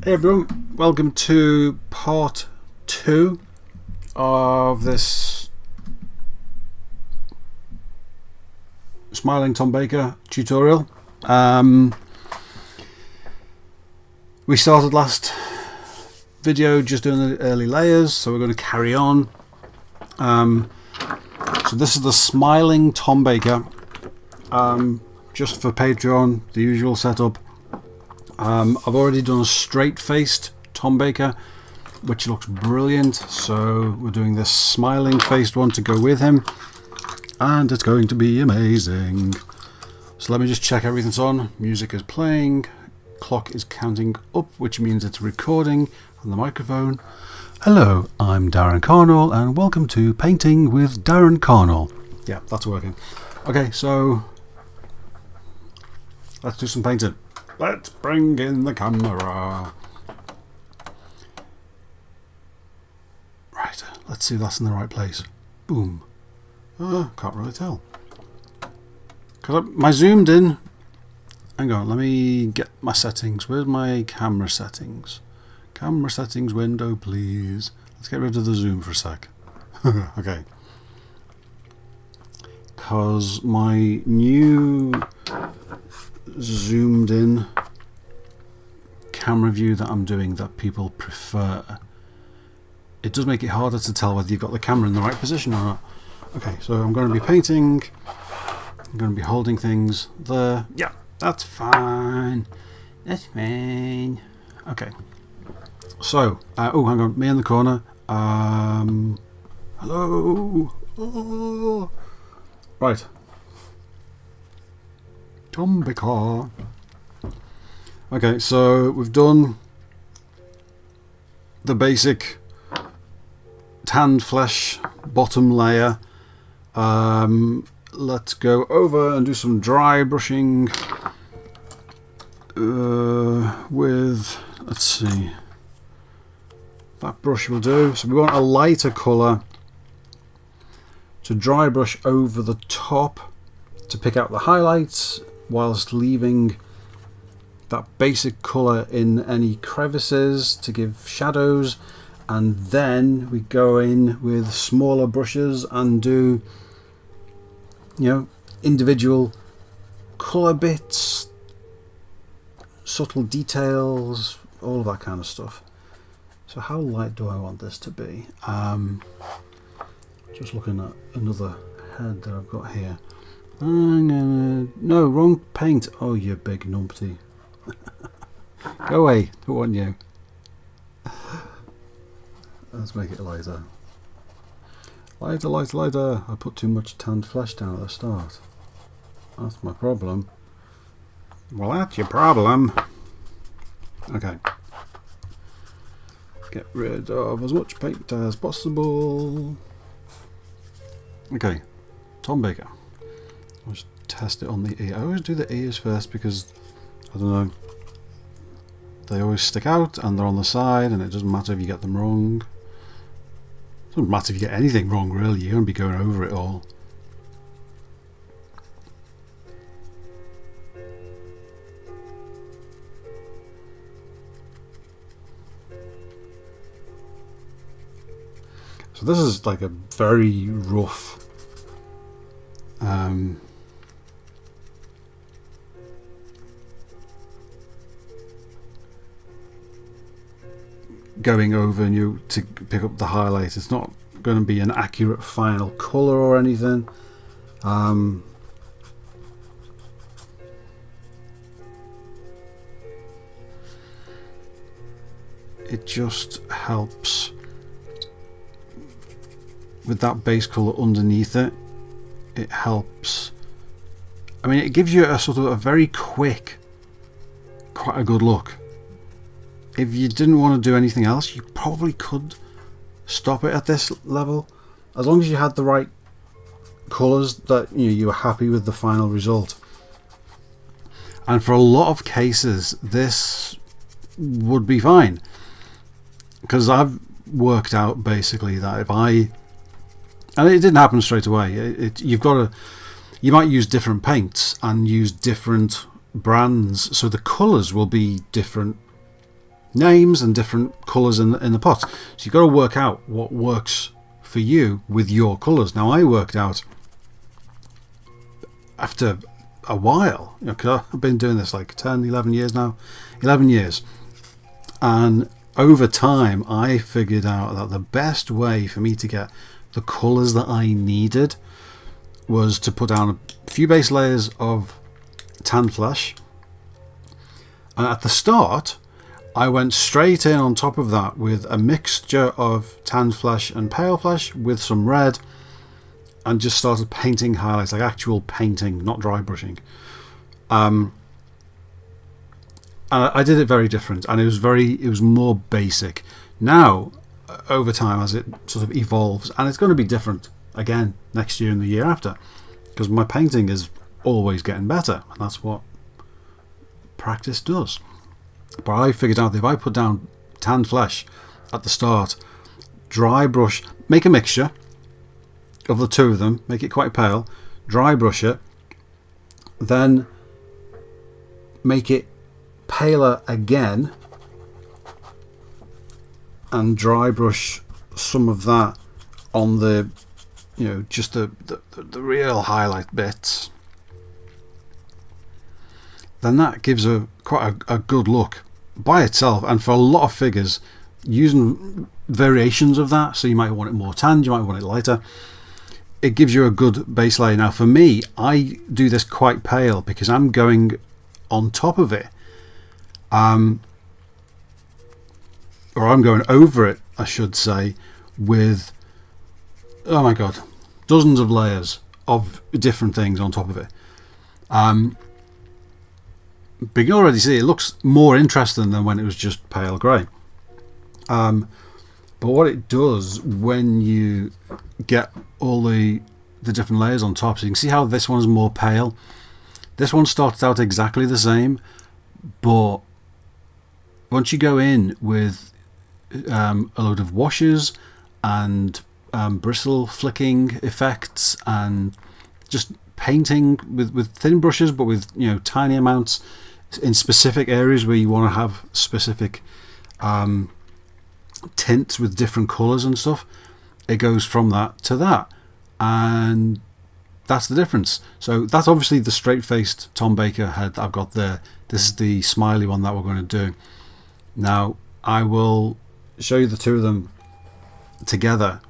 Hey everyone, welcome to part 2 of this Smiling Tom Baker tutorial. We started last video just doing the early layers, so we're going to carry on. So this is the Smiling Tom Baker, just for Patreon, the usual setup. I've already done a straight-faced Tom Baker, which looks brilliant, so we're doing this smiling-faced one to go with him, and it's going to be amazing. So let me just check everything's on. Music is playing, clock is counting up, which means it's recording on the microphone. Hello, I'm Darren Carnell, and welcome to Painting with Darren Carnell. Yeah, that's working. Okay, so let's do some painting. Let's bring in the camera. Right, let's see if that's in the right place. Boom. Can't really tell. Cause my zoomed in. Hang on, let me get my settings. Where's my camera settings? Camera settings window, please. Let's get rid of the zoom for a sec. Okay. Cause my new zoomed in camera view that I'm doing that people prefer, it does make it harder to tell whether you've got the camera in the right position or not. Okay, so I'm going to be painting, I'm going to be holding things there. Yeah, that's fine, that's fine. Okay, so oh, hang on, me in the corner. Hello. Oh. Right, Tom Baker. Okay, so we've done the basic tanned flesh bottom layer. Let's go over and do some dry brushing with, let's see, that brush will do. So we want a lighter colour to dry brush over the top to pick out the highlights, whilst leaving that basic colour in any crevices to give shadows, and then we go in with smaller brushes and do, you know, individual colour bits, subtle details, all of that kind of stuff. So how light do I want this to be? Just looking at another head that I've got here. No, wrong paint. Oh, you big numpty. Go away, don't want you. Let's make it lighter. Lighter, lighter, lighter. I put too much tanned flesh down at the start. That's my problem. Well, that's your problem. Okay. Get rid of as much paint as possible. Okay, Tom Baker. I'll just test it on the ear. I always do the ears first because, I don't know, they always stick out and they're on the side, and it doesn't matter if you get them wrong. It doesn't matter if you get anything wrong, really. You're going to be going over it all. So this is like a very rough going over and you to pick up the highlight. It's not going to be an accurate final colour or anything. It just helps with that base colour underneath it. It helps. I mean, it gives you a sort of a very quick, quite a good look. If you didn't want to do anything else, you probably could stop it at this level, as long as you had the right colours that you were happy with the final result. And for a lot of cases, this would be fine, because I've worked out basically that if I, and it didn't happen straight away. You've got to, you might use different paints and use different brands, so the colours will be different names and different colours in the pots. So you've got to work out what works for you with your colours. Now I worked out after a while, you know, 'cause I've been doing this like 10, 11 years now, 11 years, and over time I figured out that the best way for me to get the colours that I needed was to put down a few base layers of tanned flesh, and at the start I went straight in on top of that with a mixture of tanned flesh and pale flesh with some red, and just started painting highlights, like actual painting, not dry brushing. And I did it very different, and it was more basic. Now, over time, as it sort of evolves, and it's going to be different again next year and the year after, because my painting is always getting better, and that's what practice does. But I figured out that if I put down tanned flesh at the start, dry brush, make a mixture of the two of them, make it quite pale, dry brush it, then make it paler again and dry brush some of that on the, you know, just the real highlight bits, then that gives quite a good look by itself. And for a lot of figures, using variations of that, so you might want it more tanned, you might want it lighter, it gives you a good base layer. Now for me, I do this quite pale because I'm going on top of it, or I'm going over it, I should say, with, oh my god, dozens of layers of different things on top of it. But you can already see it looks more interesting than when it was just pale grey. But what it does when you get all the different layers on top, so you can see how this one's more pale. This one starts out exactly the same, but once you go in with a load of washes and bristle flicking effects and just painting with thin brushes, but with, you know, tiny amounts in specific areas where you want to have specific tints with different colours and stuff, it goes from that to that, and that's the difference. So that's obviously the straight-faced Tom Baker head that I've got there. This is the smiley one that we're going to do. Now I will show you the two of them together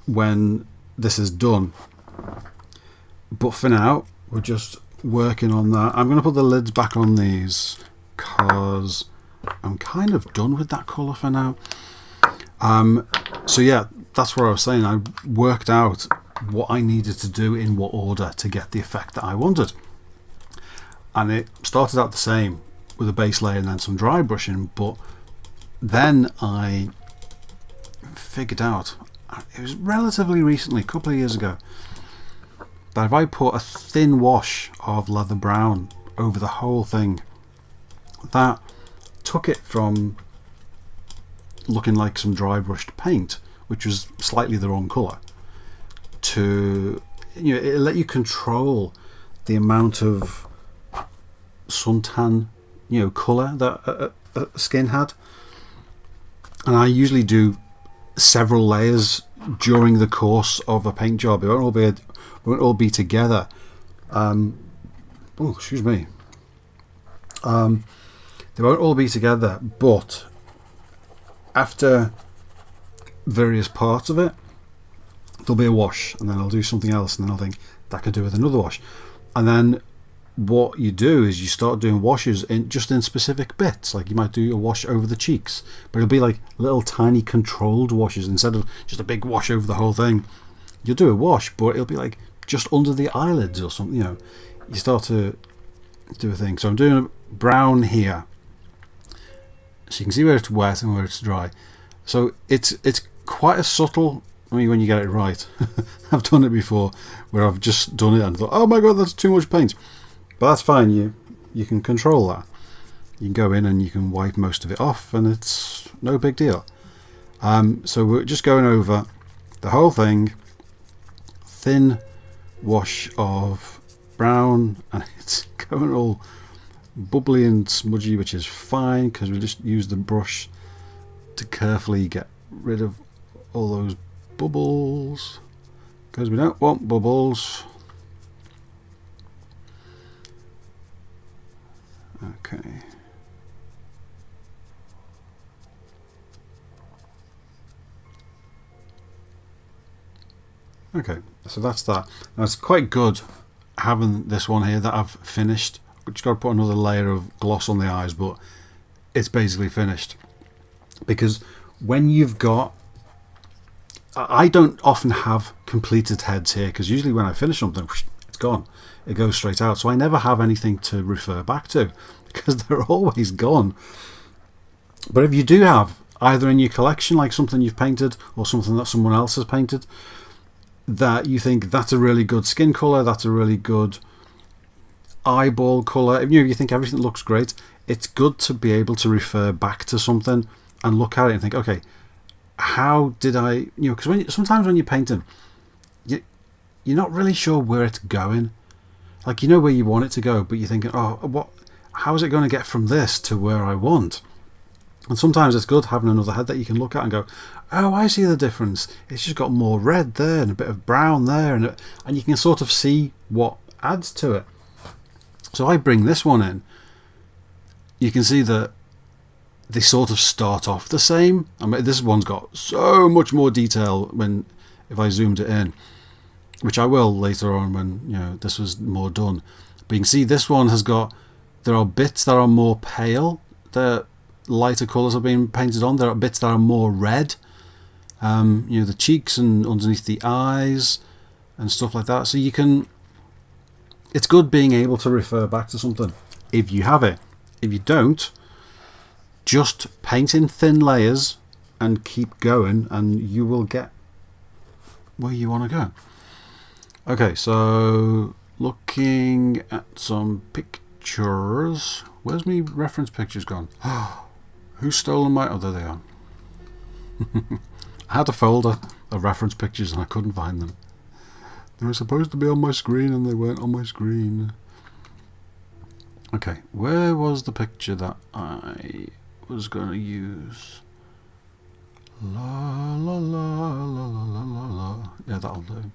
when this is done, but for now we're just working on that. I'm going to put the lids back on these because I'm kind of done with that colour for now. So yeah, that's what I was saying. I worked out what I needed to do in what order to get the effect that I wanted, and it started out the same with a base layer and then some dry brushing. But then I figured out, it was relatively recently, a couple of years ago, that if I put a thin wash of leather brown over the whole thing, that took it from looking like some dry brushed paint, which was slightly the wrong colour, to, you know, it let you control the amount of suntan, you know, colour that a skin had. And I usually do several layers during the course of a paint job. It won't all be together. Oh, excuse me. They won't all be together, but after various parts of it, there'll be a wash, and then I'll do something else, and then I'll think that could do with another wash. And then what you do is you start doing washes in specific bits. Like you might do a wash over the cheeks, but it'll be like little tiny controlled washes instead of just a big wash over the whole thing. You'll do a wash, but it'll be like just under the eyelids or something, you know. You start to do a thing. So I'm doing a brown here, so you can see where it's wet and where it's dry. So it's quite a subtle, I mean, when you get it right. I've done it before where I've just done it and thought, oh my god, that's too much paint. But that's fine, you can control that. You can go in and you can wipe most of it off, and it's no big deal. So we're just going over the whole thing, thin wash of brown, and it's going all bubbly and smudgy, which is fine because we just use the brush to carefully get rid of all those bubbles, because we don't want bubbles. Okay. Okay, so that's that. Now it's quite good having this one here that I've finished. I've just got to put another layer of gloss on the eyes, but it's basically finished. Because when you've got, I don't often have completed heads here, because usually when I finish something, it's gone. It goes straight out. So I never have anything to refer back to, because they're always gone. But if you do have either in your collection, like something you've painted or something that someone else has painted, that you think that's a really good skin colour, that's a really good eyeball colour, if you think everything looks great, it's good to be able to refer back to something and look at it and think, okay, how did I, because sometimes when you're painting, you're not really sure where it's going. Like, you know where you want it to go, but you're thinking, oh, how is it going to get from this to where I want? And sometimes it's good having another head that you can look at and go, oh, I see the difference. It's just got more red there and a bit of brown there, and you can sort of see what adds to it. So I bring this one in. You can see that they sort of start off the same. I mean, this one's got so much more detail if I zoomed it in, which I will later on when this was more done. But you can see this one there are bits that are more pale. The lighter colours have been painted on. There are bits that are more red. The cheeks and underneath the eyes and stuff like that. So it's good being able to refer back to something if you have it. If you don't, just paint in thin layers and keep going, and you will get where you want to go. Okay, so looking at some pictures. Where's my reference pictures gone? Who's stolen my... Oh, there they are. I had a folder of reference pictures and I couldn't find them. They were supposed to be on my screen and they weren't on my screen. Okay, where was the picture that I was going to use? La la la la la la la la. Yeah, that'll do.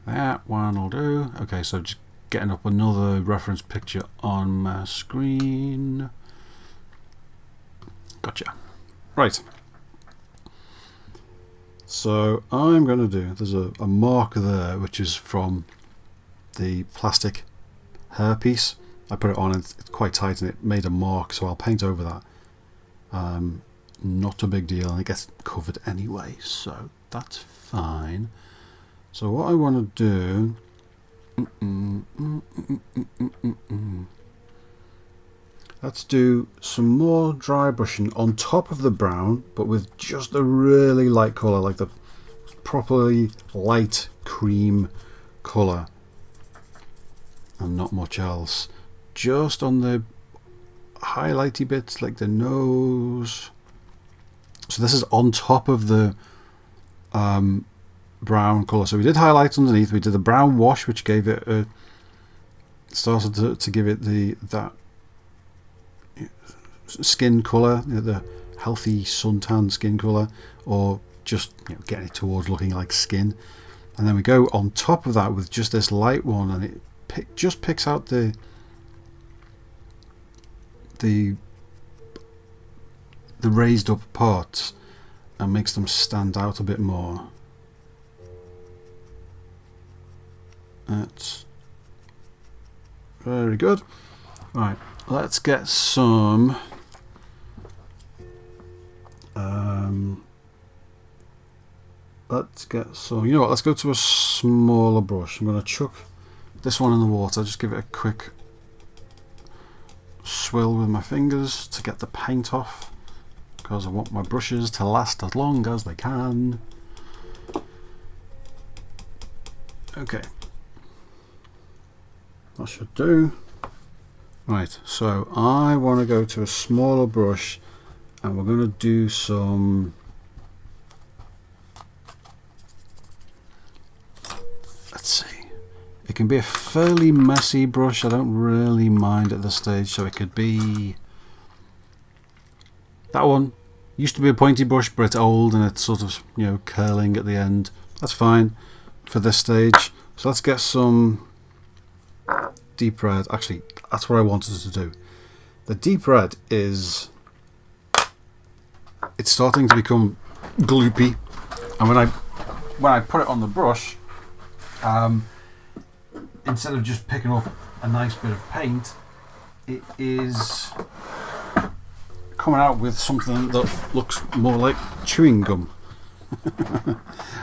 That one will do. Okay, so just getting up another reference picture on my screen. Gotcha. Right. So I'm going to do, there's a mark there which is from the plastic hairpiece. I put it on and it's quite tight and it made a mark, so I'll paint over that. Not a big deal, and it gets covered anyway, so that's fine. So what I want to do, let's do some more dry brushing on top of the brown, but with just a really light colour, like the properly light cream colour, and not much else. Just on the highlighty bits, like the nose. So this is on top of the brown colour. So we did highlights underneath. We did the brown wash, which gave it started to give it that skin colour, the healthy suntan skin colour, or just getting it towards looking like skin. And then we go on top of that with just this light one, and it just picks out the raised up parts and makes them stand out a bit more. That's very good. Right, let's get some you know what, let's go to a smaller brush. I'm going to chuck this one in the water, just give it a quick swill with my fingers to get the paint off, because I want my brushes to last as long as they can. Okay, that should do. Right, so I want to go to a smaller brush and we're going to do some, let's see, It can be a fairly messy brush. I don't really mind at this stage, so it could be that one. Used to be a pointy brush, but it's old and it's sort of, you know, curling at the end. That's fine for this stage. So let's get some deep red. Actually, that's what I wanted to do. The deep red is, it's starting to become gloopy, and when I put it on the brush, instead of just picking up a nice bit of paint, it is coming out with something that looks more like chewing gum.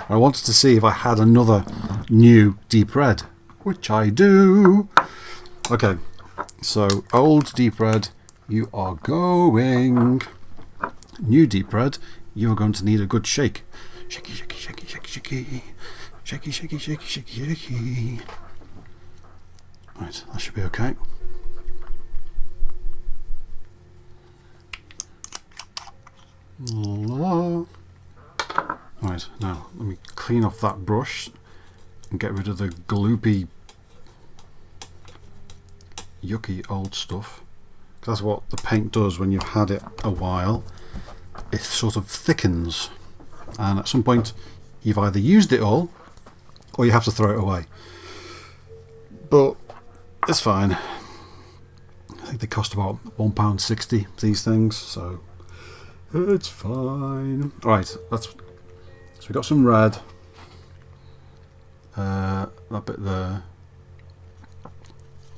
I wanted to see if I had another new deep red, which I do. Okay, so old deep red, you are going. New deep red, you are going to need a good shake. Shaky, shaky, shaky, shaky, shaky. Shaky, shaky, shaky, shaky, shaky. Right, that should be okay. Right, now let me clean off that brush and get rid of the gloopy, yucky old stuff. That's what the paint does when you've had it a while. It sort of thickens, and at some point you've either used it all or you have to throw it away. But it's fine. I think they cost about £1.60, these things, so it's fine. Right, so we got some red. That bit there.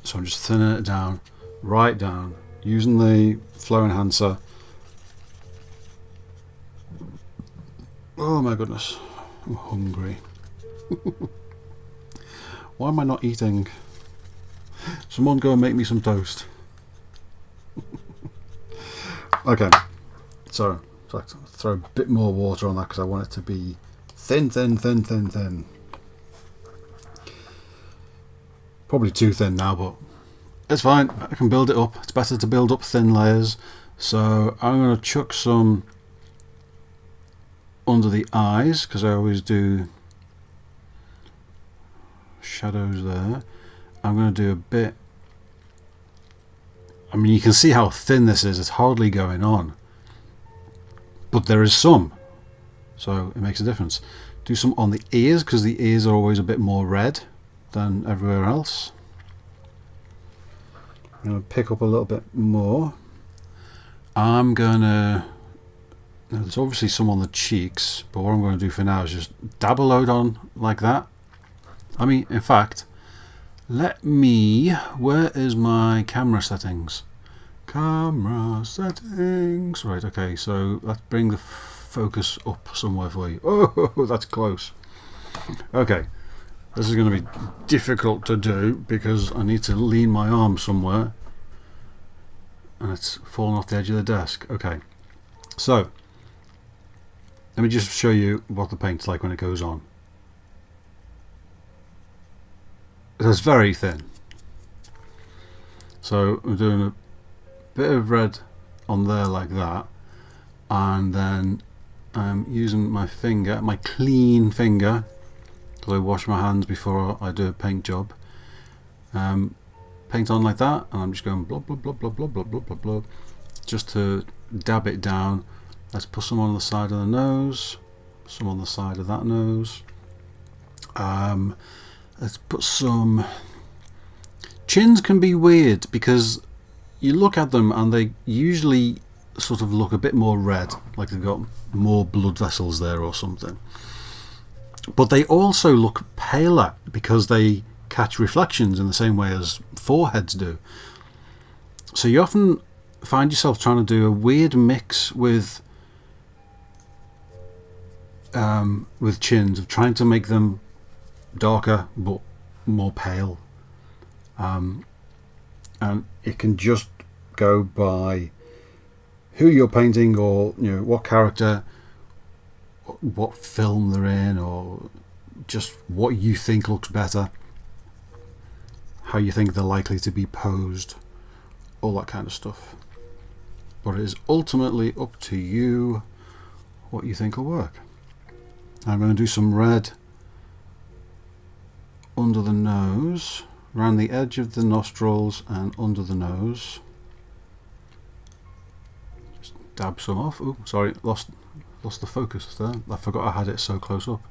So I'm just thinning it down, right down, using the flow enhancer. Oh my goodness, I'm hungry. Why am I not eating? Someone go and make me some toast. Okay, so I throw a bit more water on that because I want it to be thin, thin, thin, thin, thin. Probably too thin now, but it's fine. I can build it up. It's better to build up thin layers. So I'm going to chuck some under the eyes, because I always do shadows there. I'm going to do a bit. I mean, you can see how thin this is. It's hardly going on, but there is some, so it makes a difference. Do some on the ears, because the ears are always a bit more red than everywhere else. I'm going to pick up a little bit more. I'm going to, there's obviously some on the cheeks, but what I'm going to do for now is just dab a load on like that. I mean, in fact, let me, where is my camera settings? Camera settings. Right, okay, so let's bring the focus up somewhere for you. Oh, that's close. Okay, this is going to be difficult to do because I need to lean my arm somewhere and it's fallen off the edge of the desk. Okay, so let me just show you what the paint's like when it goes on. It's very thin. So I'm doing a bit of red on there like that, and then I'm using my finger, my clean finger, because I wash my hands before I do a paint job. Paint on like that, and I'm just going blob, blob, blob, blob, blob, blob, blob, blob, blob, just to dab it down. Let's put some on the side of the nose, some on the side of that nose. Let's put some. Chins can be weird because you look at them and they usually sort of look a bit more red, like they've got more blood vessels there or something. But they also look paler because they catch reflections in the same way as foreheads do. So you often find yourself trying to do a weird mix with chins, of trying to make them darker but more pale, and it can just go by who you're painting, or you know, what character, what film they're in, or just what you think looks better, how you think they're likely to be posed, all that kind of stuff. But it is ultimately up to you what you think will work. I'm going to do some red under the nose, around the edge of the nostrils and under the nose. Just dab some off. Oh, sorry, lost the focus there. I forgot I had it so close up.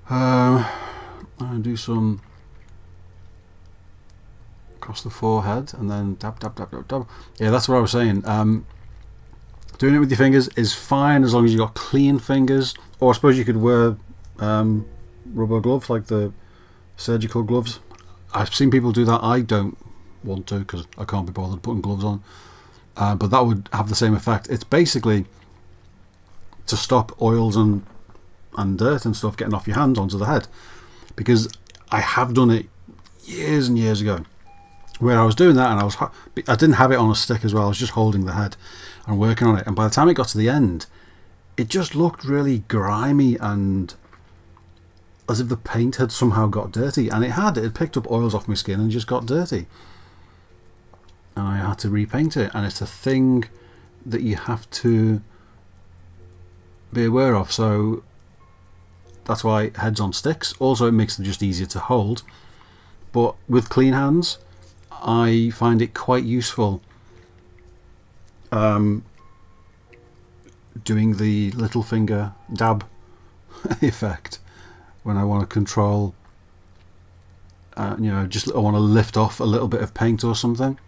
I'll do some across the forehead and then dab, dab, dab, dab, dab. Yeah, that's what I was saying. Doing it with your fingers is fine as long as you've got clean fingers, or I suppose you could wear rubber gloves like the surgical gloves. I've seen people do that. I don't want to because I can't be bothered putting gloves on, but that would have the same effect. It's basically to stop oils and dirt and stuff getting off your hands onto the head, because I have done it years and years ago where I was doing that and I didn't have it on a stick as well. I was just holding the head and working on it, and by the time it got to the end it just looked really grimy and as if the paint had somehow got dirty, and it had picked up oils off my skin and just got dirty, and I had to repaint it. And it's a thing that you have to be aware of, so that's why heads on sticks. Also, it makes them just easier to hold, but with clean hands I find it quite useful doing the little finger dab effect when I want to control, you know, just I want to lift off a little bit of paint or something.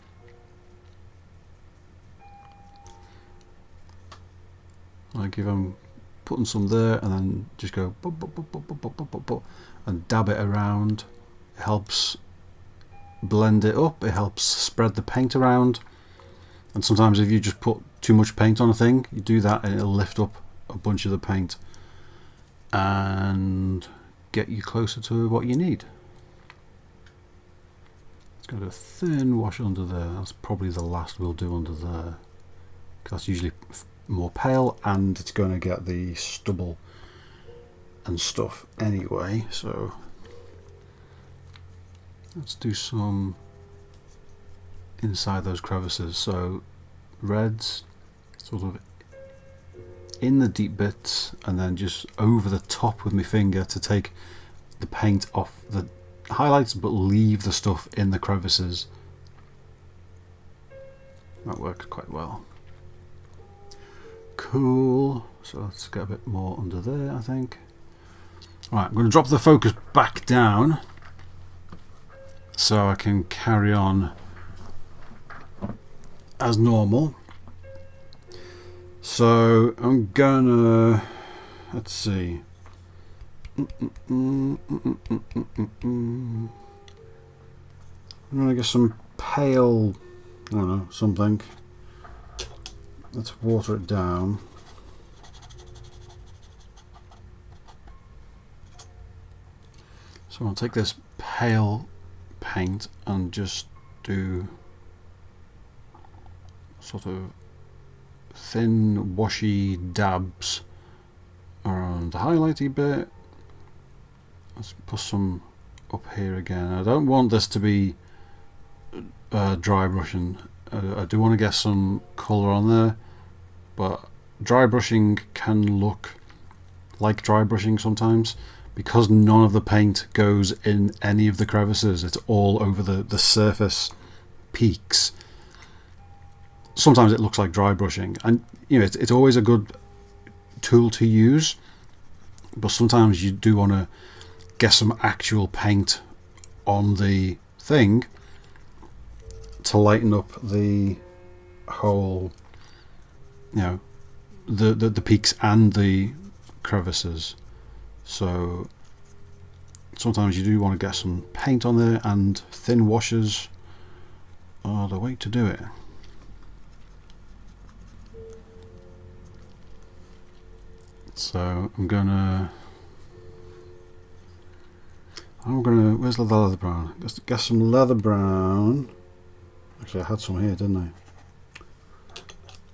Like if I'm putting some there and then just go and dab it around, it helps blend it up, it helps spread the paint around. And sometimes if you just put too much paint on a thing, you do that and it'll lift up a bunch of the paint and get you closer to what you need. It's got a thin wash under there. That's probably the last we'll do under there, because that's usually more pale and it's going to get the stubble and stuff anyway. So let's do some inside those crevices. So reds sort of in the deep bits and then just over the top with my finger to take the paint off the highlights but leave the stuff in the crevices. That worked quite well. Cool. So let's get a bit more under there, I think. Right, I'm going to drop the focus back down so I can carry on as normal. So I'm gonna, let's see, I'm gonna get some pale, I don't know, something. Let's water it down. So I'll take this pale paint and just do sort of thin washy dabs around the highlighty bit. Let's put some up here again. I don't want this to be dry brushing. I do want to get some colour on there, but dry brushing can look like dry brushing sometimes because none of the paint goes in any of the crevices. It's all over the surface peaks. Sometimes it looks like dry brushing, and you know it's always a good tool to use, but sometimes you do want to get some actual paint on the thing to lighten up the whole, you know, the peaks and the crevices. So sometimes you do want to get some paint on there, and thin washes are the way to do it. So I'm gonna, where's the leather brown? Let's get some leather brown. Actually, I had some here, didn't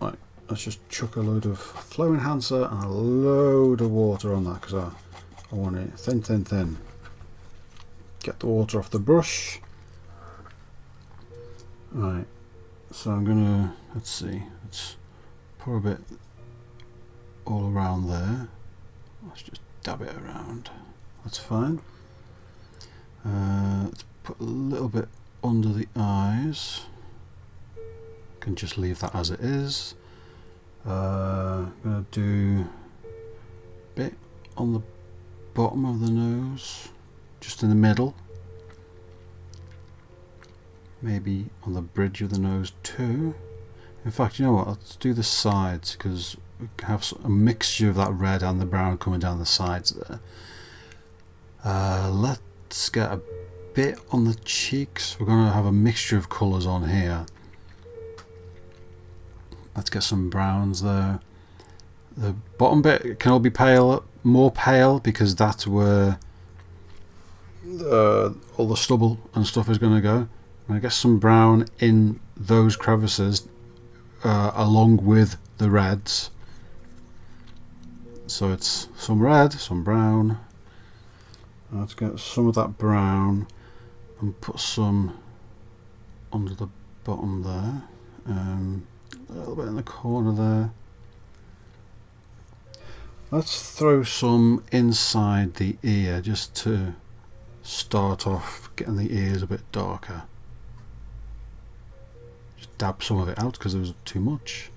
I? Right, let's just chuck a load of flow enhancer and a load of water on that because I want it thin, thin, thin. Get the water off the brush. Right, so I'm gonna, let's see, let's pour a bit all around there. Let's just dab it around. That's fine. Let's put a little bit under the eyes. Can just leave that as it is. I'm going to do a bit on the bottom of the nose, just in the middle. Maybe on the bridge of the nose too. In fact, you know what, let's do the sides, because we have a mixture of that red and the brown coming down the sides there. Let's get a bit on the cheeks. We're going to have a mixture of colours on here. Let's get some browns there. The bottom bit can all be pale, more pale, because that's where all the stubble and stuff is going to go. I'm going to get some brown in those crevices along with the reds. So it's some red, some brown. Let's get some of that brown and put some under the bottom there. A little bit in the corner there. Let's throw some inside the ear just to start off getting the ears a bit darker. Just dab some of it out because there was too much.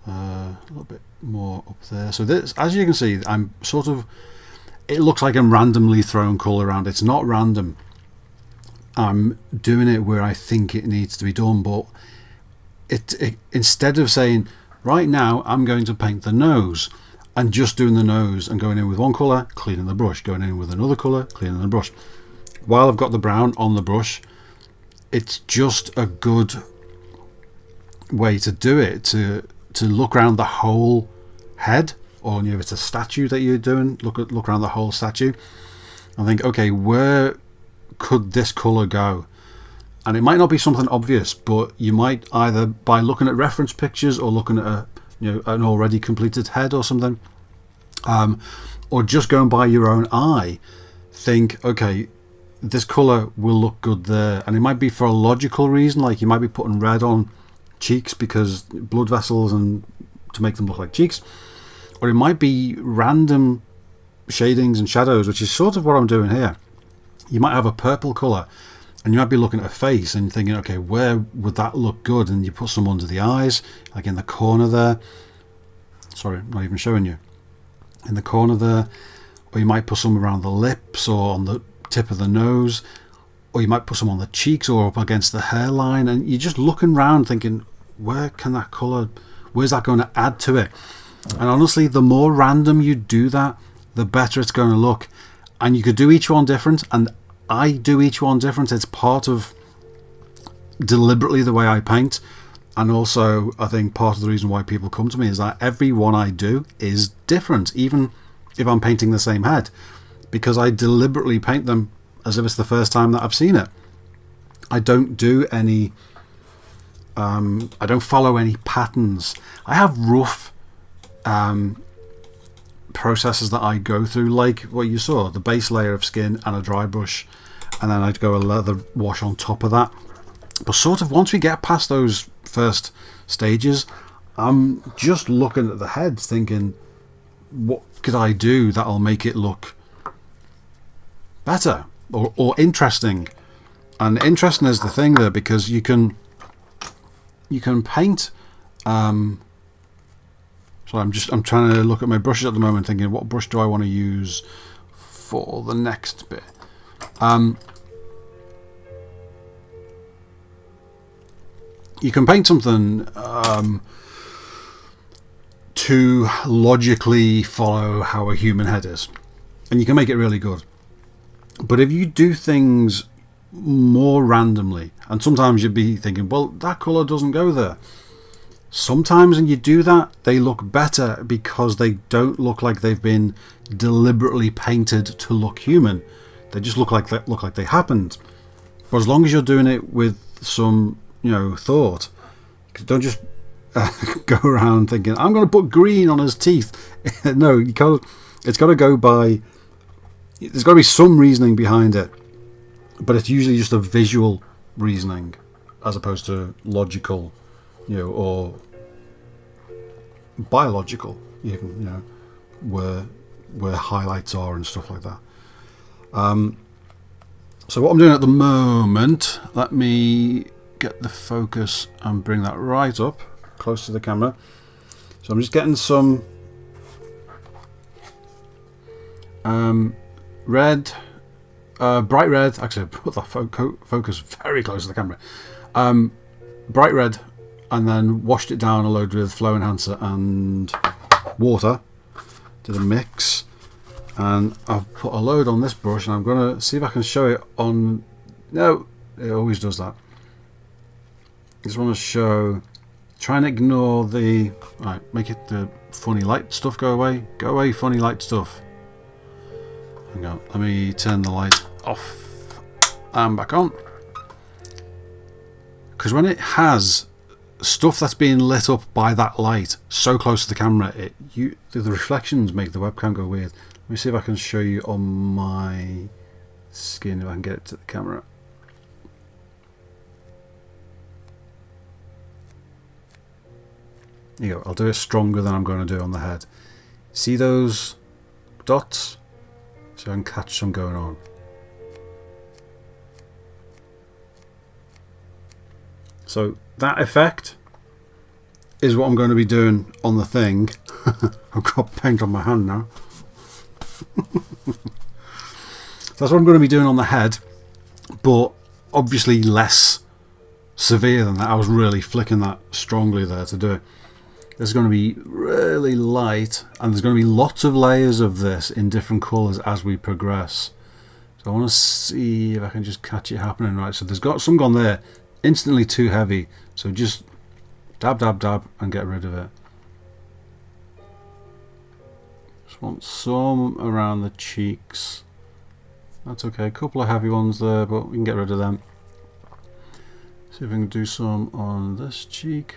A little bit more up there. So this, as you can see, I'm sort of, it looks like I'm randomly throwing colour around. It's not random. I'm doing it where I think it needs to be done, but it instead of saying right now I'm going to paint the nose and just doing the nose and going in with one colour, cleaning the brush, going in with another colour, cleaning the brush, while I've got the brown on the brush, it's just a good way to do it, to look around the whole head, or if it's a statue that you're doing, look around the whole statue and think, okay, where could this colour go? And it might not be something obvious, but you might either by looking at reference pictures or looking at an already completed head or something, or just going by your own eye, think, okay, this colour will look good there. And it might be for a logical reason, like you might be putting red on cheeks because blood vessels and to make them look like cheeks, or it might be random shadings and shadows, which is sort of what I'm doing here. You might have a purple colour and you might be looking at a face and thinking, okay, where would that look good? And you put some under the eyes, like in the corner there. Sorry, I'm not even showing you. In the corner there. Or you might put some around the lips or on the tip of the nose. Or you might put some on the cheeks or up against the hairline. And you're just looking around thinking, where can that colour, where's that going to add to it? And honestly, the more random you do that, the better it's going to look. And you could do each one different, and I do each one different. It's part of deliberately the way I paint, and also I think part of the reason why people come to me is that every one I do is different, even if I'm painting the same head, because I deliberately paint them as if it's the first time that I've seen it. I don't do any I don't follow any patterns. I have rough processes that I go through, like what you saw, the base layer of skin and a dry brush, and then I'd go a leather wash on top of that. But sort of once we get past those first stages, I'm just looking at the heads thinking, what could I do that'll make it look better or interesting? And interesting is the thing there, because you can paint so I'm trying to look at my brushes at the moment, thinking what brush do I want to use for the next bit. You can paint something to logically follow how a human head is, and you can make it really good. But if you do things more randomly, and sometimes you'd be thinking, well, that colour doesn't go there. Sometimes when you do that, they look better because they don't look like they've been deliberately painted to look human. They just look like they happened. But as long as you're doing it with some, thought, don't just go around thinking, I'm going to put green on his teeth. No, you can't. It's got to go by. There's got to be some reasoning behind it, but it's usually just a visual reasoning as opposed to logical, or biological, even, where highlights are and stuff like that. So what I'm doing at the moment, let me get the focus and bring that right up close to the camera. So I'm just getting some red, bright red. Actually, I put that focus very close to the camera. Bright red, and then washed it down a load with flow enhancer and water. Did a mix, and I've put a load on this brush, and I'm going to see if I can show it on. No, it always does that. I just want to show. Try and ignore the. Right, make it the funny light stuff go away. Go away, funny light stuff. Hang on, let me turn the light off and back on. Because when it has stuff that's being lit up by that light so close to the camera, the reflections make the webcam go weird. Let me see if I can show you on my skin if I can get it to the camera. There you go. I'll do it stronger than I'm going to do on the head. See those dots? So I can catch some going on. So that effect is what I'm going to be doing on the thing. I've got paint on my hand now. That's what I'm going to be doing on the head, but obviously less severe than that. I was really flicking that strongly there to do it. This is going to be really light, and there's going to be lots of layers of this in different colours as we progress. So I want to see if I can just catch it happening right. So there's got some gone there, instantly too heavy. So just dab, dab, dab, and get rid of it. Just want some around the cheeks. That's okay. A couple of heavy ones there, but we can get rid of them. See if we can do some on this cheek.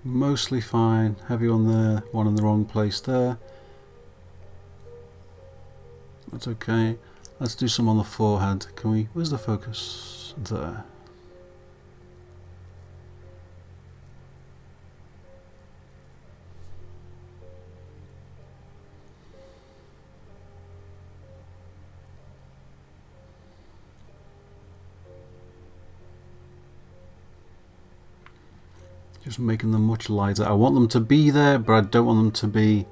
Mostly fine. Heavy one there, one in the wrong place there. That's okay. Let's do some on the forehead. Can we? Where's the focus? There. Just making them much lighter. I want them to be there, but I don't want them to be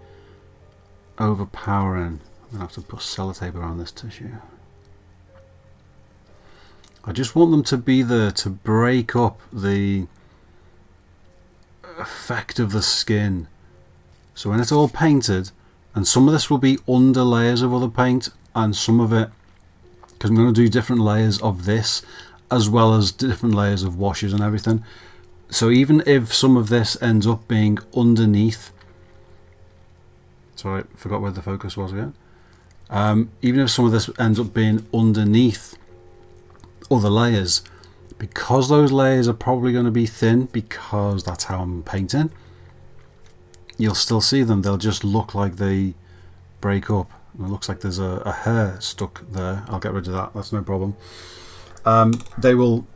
overpowering. I'm going to have to put sellotape around this tissue. I just want them to be there to break up the effect of the skin. So when it's all painted, and some of this will be under layers of other paint, and some of it, because I'm going to do different layers of this, as well as different layers of washes and everything. So even if some of this ends up being underneath, sorry, I forgot where the focus was again. Even if some of this ends up being underneath other layers, because those layers are probably going to be thin, because that's how I'm painting, you'll still see them. They'll just look like they break up. And it looks like there's a hair stuck there. I'll get rid of that. That's no problem. They will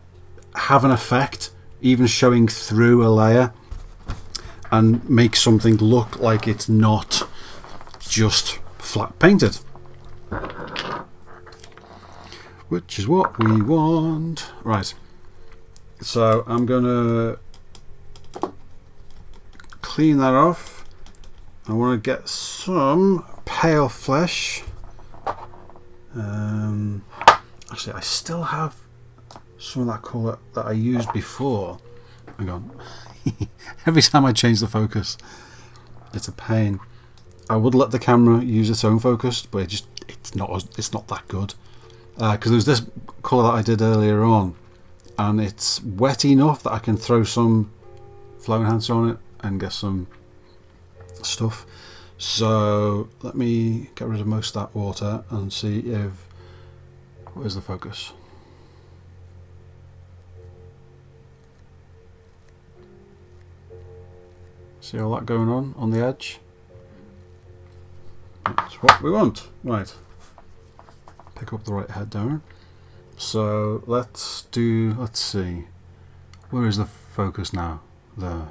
have an effect, even showing through a layer, and make something look like it's not just flat painted, which is what we want. Right, so I'm gonna clean that off. I want to get some pale flesh. Actually, I still have some of that colour that I used before. Hang on. Every time I change the focus, it's a pain. I would let the camera use its own focus, but it's not that good. Because there's this colour that I did earlier on, and it's wet enough that I can throw some flow enhancer on it and get some stuff. So let me get rid of most of that water and see if, where's the focus? See all that going on the edge? That's what we want. Right. Pick up the right head, Darren. So let's see. Where is the focus now? There.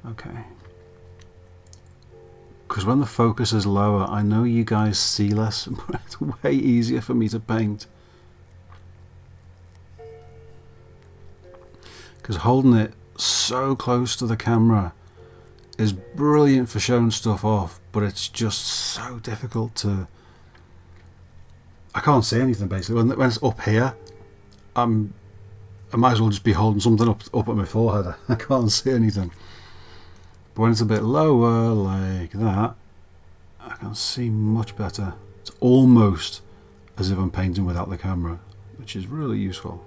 Okay. because when the focus is lower, I know you guys see less, but it's way easier for me to paint. Because holding it so close to the camera is brilliant for showing stuff off, but it's just so difficult to... I can't see anything basically. When it's up here, I might as well just be holding something up at my forehead. I can't see anything. But when it's a bit lower, like that, I can see much better. It's almost as if I'm painting without the camera, which is really useful.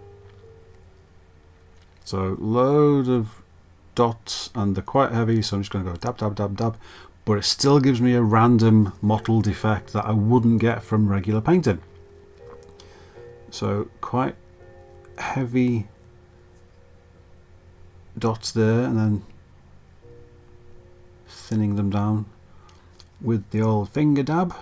So load of dots, and they're quite heavy, so I'm just going to go dab, dab, dab, dab. But it still gives me a random mottled effect that I wouldn't get from regular painting. So quite heavy dots there, and then thinning them down with the old finger dab.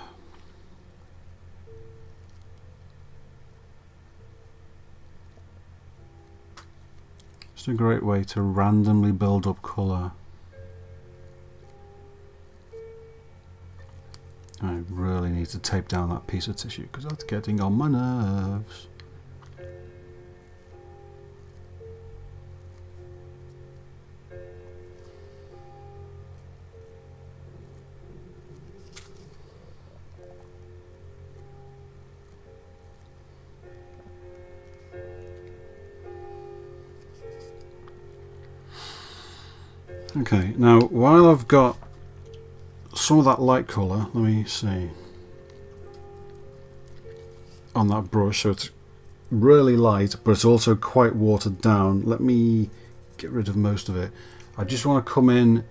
It's a great way to randomly build up colour. I really need to tape down that piece of tissue because that's getting on my nerves. Okay, now while I've got some of that light colour, let me see, on that brush, so it's really light but it's also quite watered down. Let me get rid of most of it. I just want to come in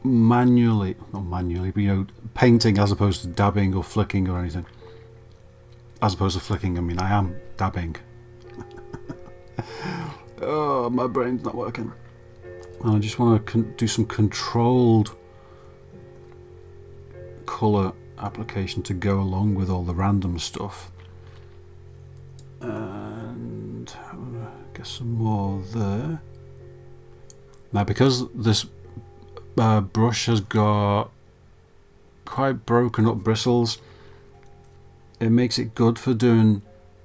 manually, not manually, but you know, painting as opposed to dabbing or flicking or anything. As opposed to flicking, I mean I am dabbing. Oh, my brain's not working. And I just want to do some controlled colour application to go along with all the random stuff. And I'm going to get some more there. Now because this brush has got quite broken up bristles, it makes it good for doing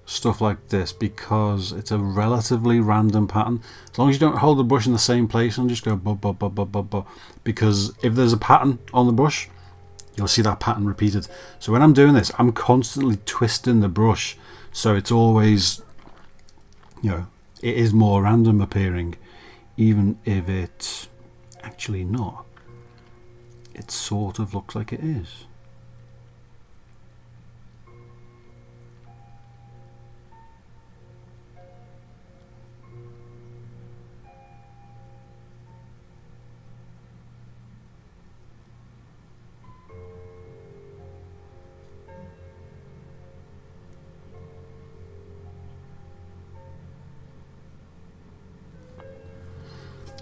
stuff like this because it's a relatively random pattern. As long as you don't hold the brush in the same place and just go bub, bub, bub, bub, bub, bub. Because if there's a pattern on the brush, you'll see that pattern repeated. So when I'm doing this, I'm constantly twisting the brush, so it's always, you know, it is more random appearing, even if it's actually not. It sort of looks like it is.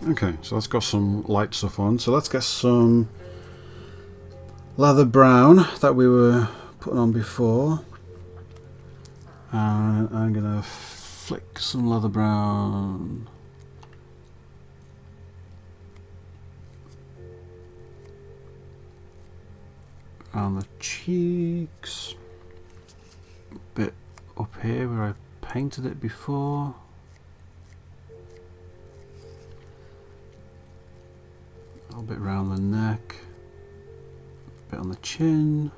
Okay, so that's got some light stuff on. So let's get some leather brown that we were putting on before. And I'm going to flick some leather brown around the cheeks. A bit up here where I painted it before. A little bit around the neck, a bit on the chin.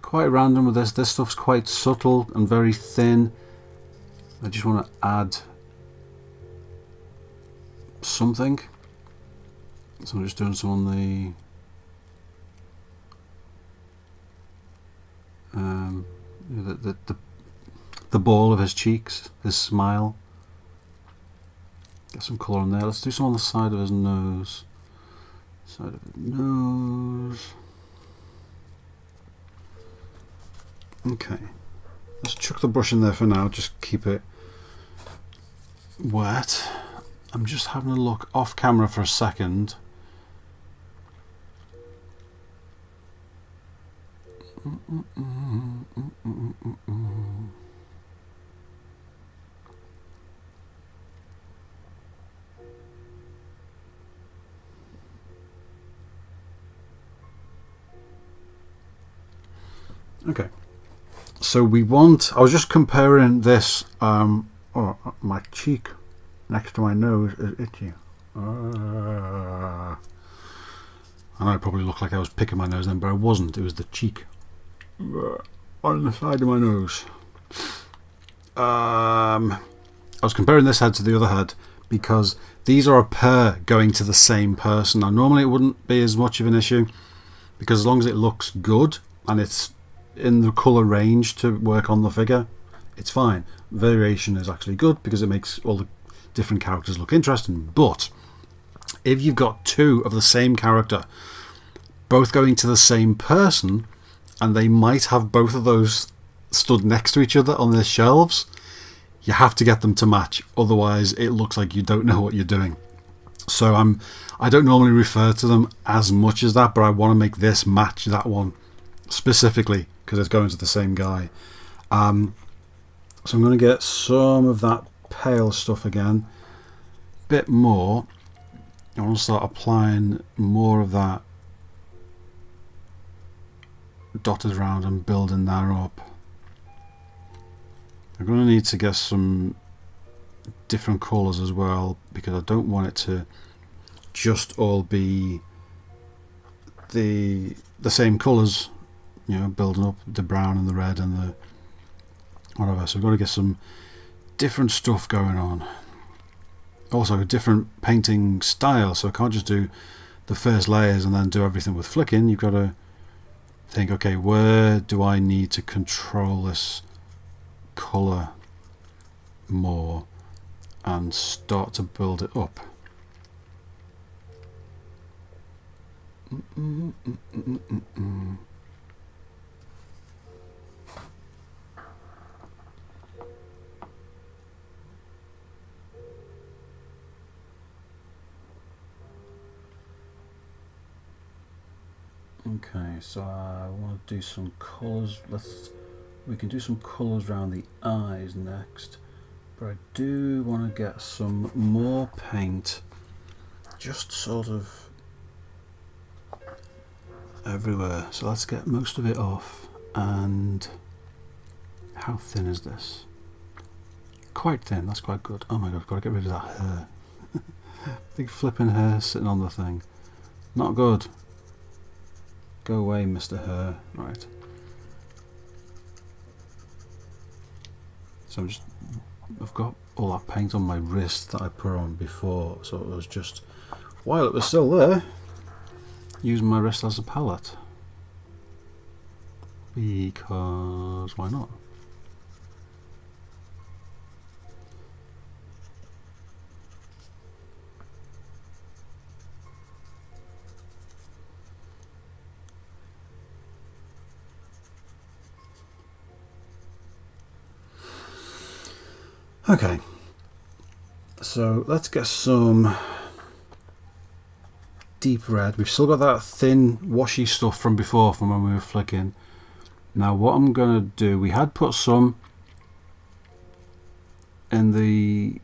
Quite random with this. This stuff's quite subtle and very thin. I just want to add something. So I'm just doing some on the ball of his cheeks, his smile. Get some colour on there. Let's do some on the side of his nose. Side of his nose. Okay. Let's chuck the brush in there for now. Just keep it wet. I'm just having a look off camera for a second. Okay, so we want, I was just comparing this, oh, my cheek next to my nose is itchy. I know I probably looked like I was picking my nose then, but I wasn't. It was the cheek on the side of my nose. I was comparing this head to the other head because these are a pair going to the same person. Now normally it wouldn't be as much of an issue because as long as it looks good and it's in the colour range to work on the figure, it's fine. Variation is actually good because it makes all the different characters look interesting. But if you've got two of the same character both going to the same person, and they might have both of those stood next to each other on their shelves, you have to get them to match, otherwise it looks like you don't know what you're doing. So I don't normally refer to them as much as that, but I want to make this match that one specifically because it's going to the same guy. So I'm going to get some of that pale stuff again, bit more. I want to start applying more of that dotted around and building that up. I'm going to need to get some different colours as well because I don't want it to just all be the same colours, you know, building up the brown and the red and the whatever. So we've got to get some different stuff going on. Also a different painting style, so I can't just do the first layers and then do everything with flicking. You've got to think, okay, where do I need to control this colour more and start to build it up. Okay, so I want to do some colours. We can do some colours around the eyes next, but I do want to get some more paint just sort of everywhere. So let's get most of it off. And how thin is this? Quite thin, that's quite good. Oh my god, I've got to get rid of that hair. Big flipping hair sitting on the thing. Not good. Go away, Mr. Hair. Right. So I've got all that paint on my wrist that I put on before, so it was just, while it was still there, using my wrist as a palette. Because why not? Okay, so let's get some deep red. We've still got that thin washy stuff from before, from when we were flicking. Now what I'm going to do, we had put some in the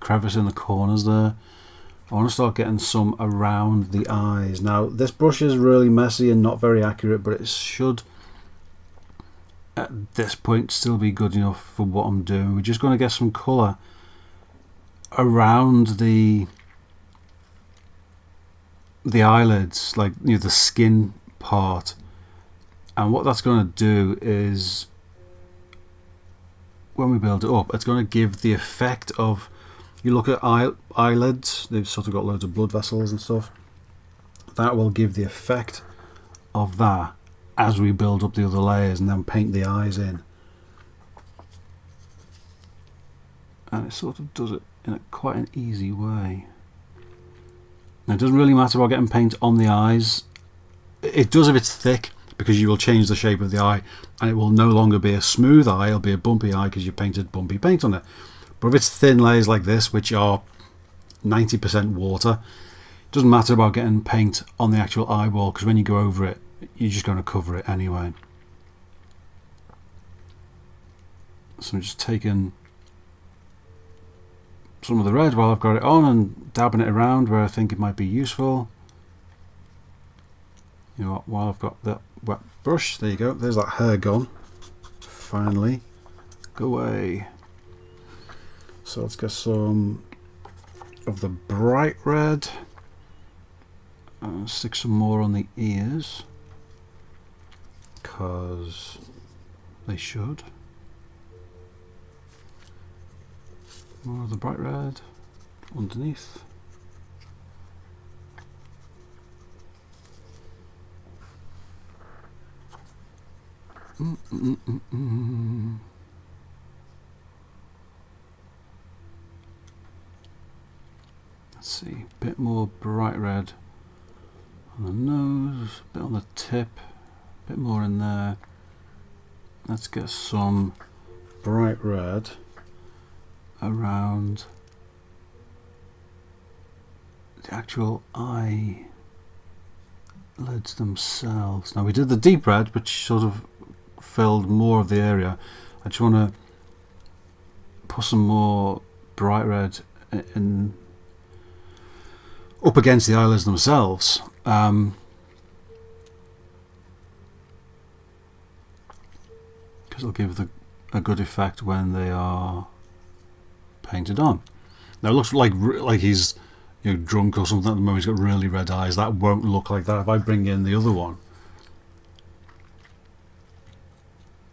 crevice in the corners there. I want to start getting some around the eyes. Now this brush is really messy and not very accurate, but it should at this point still be good enough for what I'm doing. We're just going to get some colour around the eyelids, like, you know, the skin part, and what that's going to do is when we build it up, it's going to give the effect of, you look at eyelids, they've sort of got loads of blood vessels and stuff, that will give the effect of that as we build up the other layers and then paint the eyes in. And it sort of does it in quite an easy way. Now it doesn't really matter about getting paint on the eyes. It does if it's thick, because you will change the shape of the eye and it will no longer be a smooth eye, it'll be a bumpy eye because you painted bumpy paint on it. But if it's thin layers like this, which are 90% water, it doesn't matter about getting paint on the actual eyeball, because when you go over it, you're just going to cover it anyway. So I'm just taking some of the red while I've got it on and dabbing it around where I think it might be useful. You know, while I've got that wet brush. There you go. There's that hair gone. Finally. Go away. So let's get some of the bright red. Stick some more on the ears, because they should. More of the bright red underneath. Let's see, a bit more bright red on the nose, a bit on the tip, a bit more in there. Let's get some bright red around the actual eye lids themselves. Now we did the deep red, which sort of filled more of the area. I just want to put some more bright red in up against the eyelids themselves. Because it'll give a good effect when they are painted on. Now it looks like he's, you know, drunk or something at the moment. He's got really red eyes. That won't look like that if I bring in the other one.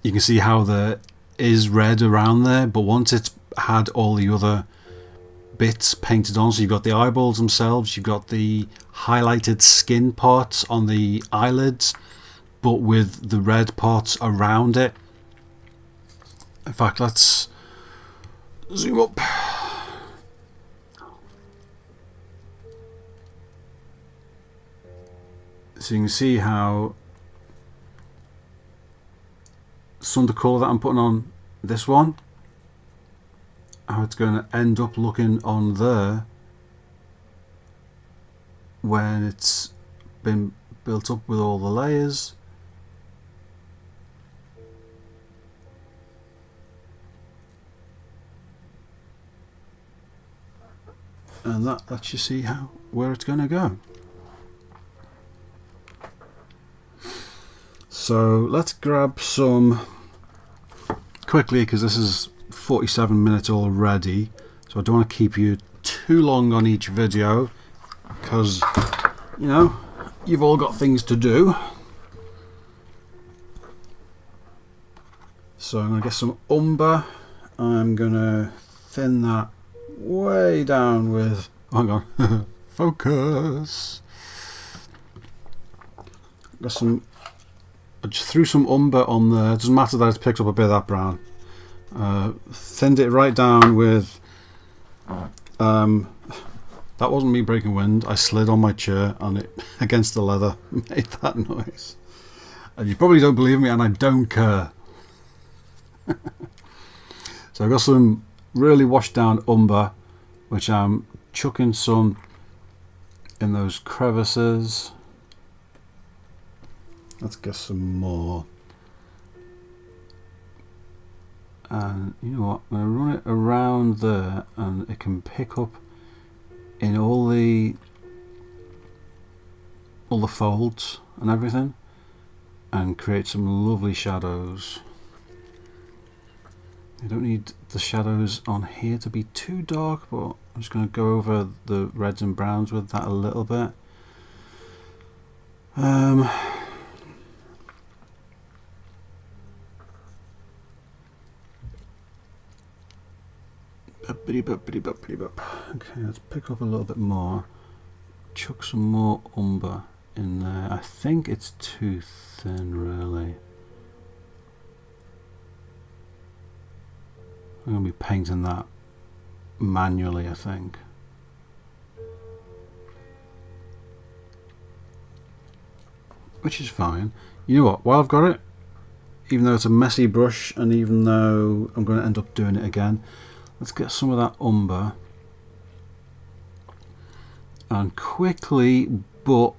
You can see how there is red around there, but once it's had all the other bits painted on, so you've got the eyeballs themselves, you've got the highlighted skin parts on the eyelids, but with the red parts around it. In fact, let's zoom up. So you can see how some of the colour that I'm putting on this one, how it's going to end up looking on there when it's been built up with all the layers. And that lets you see where it's going to go. So let's grab some quickly, because this is 47 minutes already, so I don't want to keep you too long on each video, because, you know, you've all got things to do. So I'm going to get some umber. I'm going to thin that way down with, hang on, focus. Got some, I just threw some umber on there. It doesn't matter that it's picked up a bit of that brown. Thinned it right down with, that wasn't me breaking wind. I slid on my chair and it against the leather made that noise. And you probably don't believe me, and I don't care. So I've got some really washed down umber, which I'm chucking some in those crevices. Let's get some more. And you know what, I'm going to run it around there, and it can pick up in all the folds and everything, and create some lovely shadows. You don't need the shadows on here to be too dark, but I'm just going to go over the reds and browns with that a little bit. Okay, let's pick up a little bit more. Chuck some more umber in there. I think it's too thin, really. I'm going to be painting that manually, I think. Which is fine. You know what, while I've got it, even though it's a messy brush, and even though I'm going to end up doing it again, let's get some of that umber and quickly, but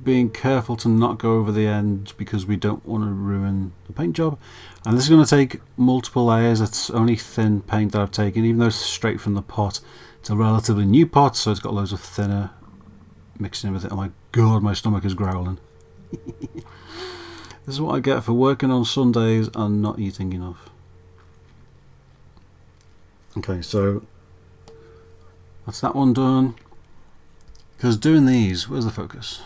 being careful to not go over the end, because we don't want to ruin the paint job. And this is going to take multiple layers. It's only thin paint that I've taken, even though it's straight from the pot. It's a relatively new pot, so it's got loads of thinner mixed in with it. Oh my god, my stomach is growling. This is what I get for working on Sundays and not eating enough. Okay, so that's that one done. Because doing these, where's the focus?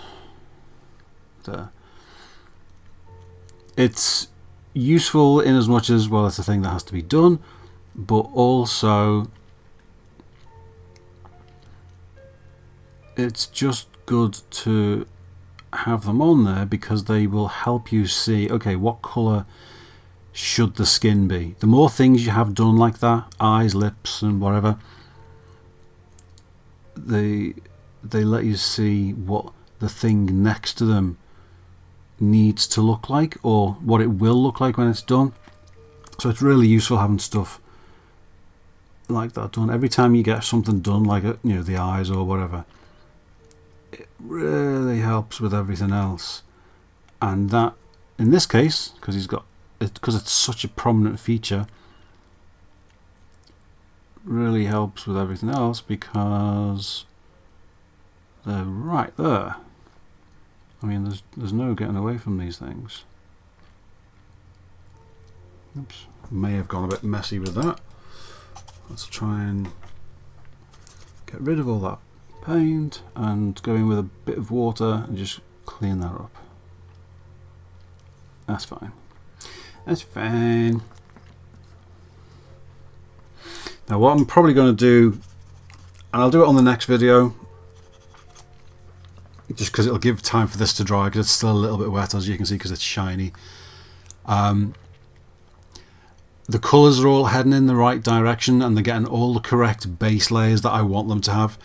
There. It's useful in as much as, well, it's a thing that has to be done, but also it's just good to have them on there because they will help you see, okay, what colour should the skin be. The more things you have done like that, eyes, lips and whatever, they let you see what the thing next to them needs to look like, or what it will look like when it's done. So it's really useful having stuff like that done. Every time you get something done, like the eyes or whatever, it really helps with everything else. And that, in this case, because it's such a prominent feature, really helps with everything else because they're right there. I mean, there's no getting away from these things. Oops, may have gone a bit messy with that. Let's try and get rid of all that paint and go in with a bit of water and just clean that up. That's fine. That's fine. Now what I'm probably going to do, and I'll do it on the next video, just because it'll give time for this to dry, because it's still a little bit wet, as you can see, because it's shiny. The colours are all heading in the right direction and they're getting all the correct base layers that I want them to have.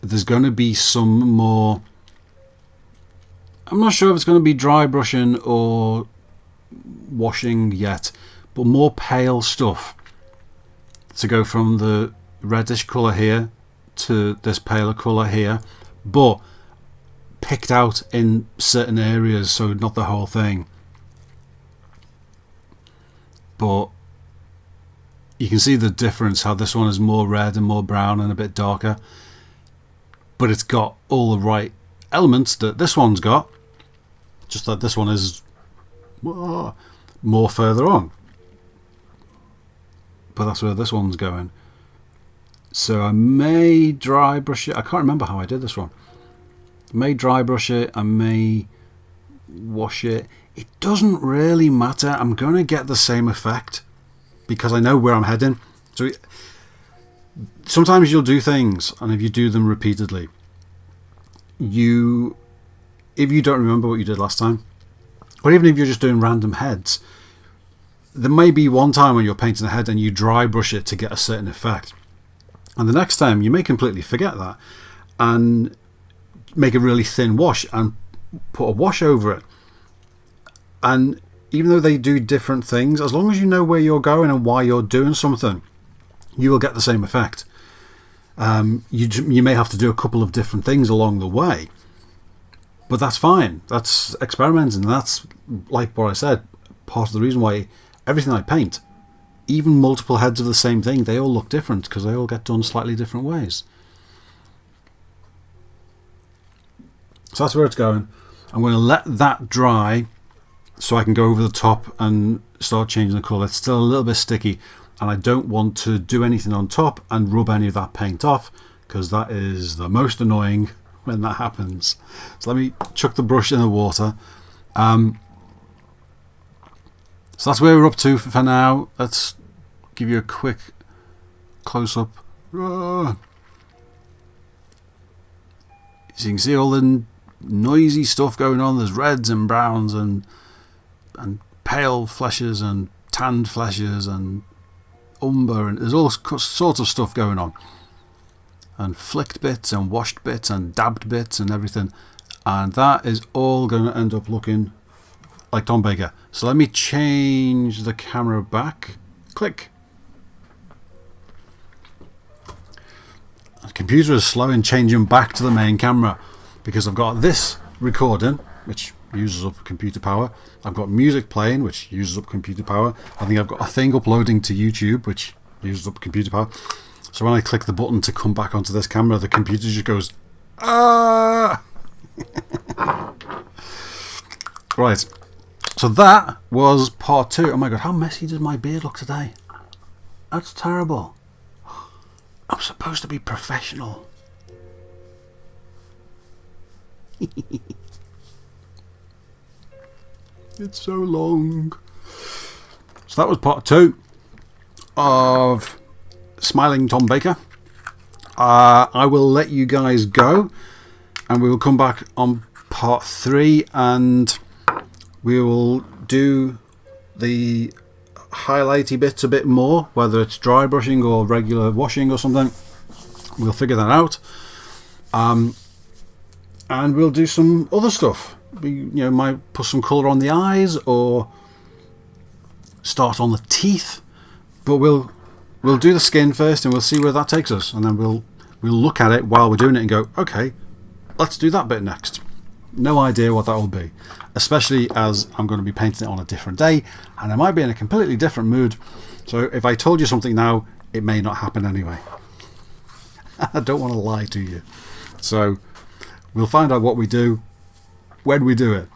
There's going to be some more, I'm not sure if it's going to be dry brushing or washing yet, but more pale stuff to go from the reddish colour here to this paler colour here, but picked out in certain areas, so not the whole thing. But you can see the difference, how this one is more red and more brown and a bit darker, but it's got all the right elements that this one's got, just that this one is more further on. But that's where this one's going. So I may dry brush it. I can't remember how I did this one. I may dry brush it, I may wash it. It doesn't really matter. I'm going to get the same effect because I know where I'm heading. So sometimes you'll do things, and if you do them repeatedly, if you don't remember what you did last time, or even if you're just doing random heads, there may be one time when you're painting a head and you dry brush it to get a certain effect, and the next time you may completely forget that and make a really thin wash and put a wash over it. And even though they do different things, as long as you know where you're going and why you're doing something, you will get the same effect. You may have to do a couple of different things along the way, but that's fine. That's experimenting. That's, like what I said, part of the reason why everything I paint, even multiple heads of the same thing, they all look different because they all get done slightly different ways. So that's where it's going. I'm going to let that dry so I can go over the top and start changing the colour. It's still a little bit sticky, and I don't want to do anything on top and rub any of that paint off, because that is the most annoying when that happens. So let me chuck the brush in the water. So that's where we're up to for now. Let's give you a quick close-up. So you can see all the noisy stuff going on. There's reds and browns and pale fleshes and tanned fleshes and umber, and there's all sorts of stuff going on, and flicked bits and washed bits and dabbed bits and everything, and that is all going to end up looking like Tom Baker. So let me change the camera back. Click. The computer is slow in changing back to the main camera because I've got this recording, which uses up computer power. I've got music playing, which uses up computer power. I think I've got a thing uploading to YouTube, which uses up computer power. So when I click the button to come back onto this camera, the computer just goes, ah! Right. So that was part 2. Oh my god, how messy does my beard look today? That's terrible. I'm supposed to be professional. It's so long. So that was part 2 of Smiling Tom Baker. I will let you guys go, and we will come back on part 3, and we will do the highlighty bits a bit more, whether it's dry brushing or regular washing or something. We'll figure that out, and we'll do some other stuff. We might put some colour on the eyes or start on the teeth, but we'll do the skin first, and we'll see where that takes us, and then we'll look at it while we're doing it and go, okay, let's do that bit next. No idea what that will be, especially as I'm going to be painting it on a different day, and I might be in a completely different mood. So if I told you something now, it may not happen anyway. I don't want to lie to you. So we'll find out what we do when we do it.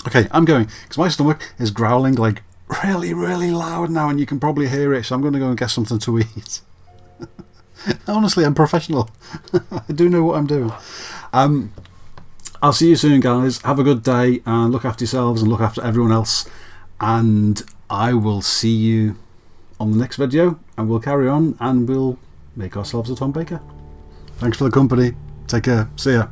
Okay, I'm going, because my stomach is growling like really, really loud now, and you can probably hear it, so I'm going to go and get something to eat. Honestly, I'm professional. I do know what I'm doing. I'll see you soon, guys. Have a good day, and look after yourselves and look after everyone else, and I will see you on the next video, and we'll carry on and we'll make ourselves a Tom Baker. Thanks for the company. Take care. See ya.